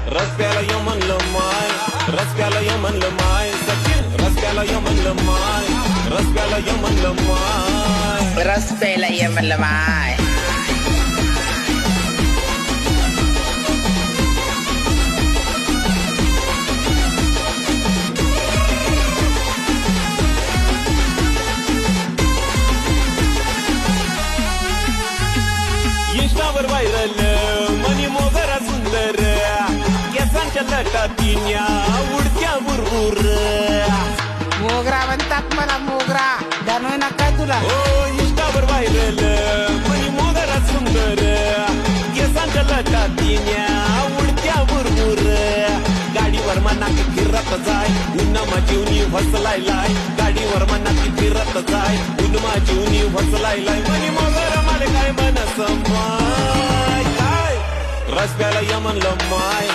रस्त्याला ये म्हणलं माय, रस्त्याला ये म्हणलं माय, सचिन रस्त्याला ये म्हणलं माय, रस्त्याला ये म्हणलं माय, रस्त्याला ये म्हणलं माय. इंस्टावर व्हायरल मनी मोगरा सुंदर, केसांच्या लटातीन्या उडत्या बुरबुर. मोगरा म्हणतात मला मोगरा, जाणवय ना काय तुला? हो इंस्टावर व्हायरल मनी मोगरा सुंदर, केसांच्या लटातीन्या उडत्या बुरबुर. गाडीवर मना की फिरत जाय, उन्हा जीवनी फसलायलाय. गाडीवर मना की फिरत जाय, उन्हा जीवनी फसलायलाय. मनी मोगरा मला काय मनस माय, काय रस्त्याला ये म्हणलं माय.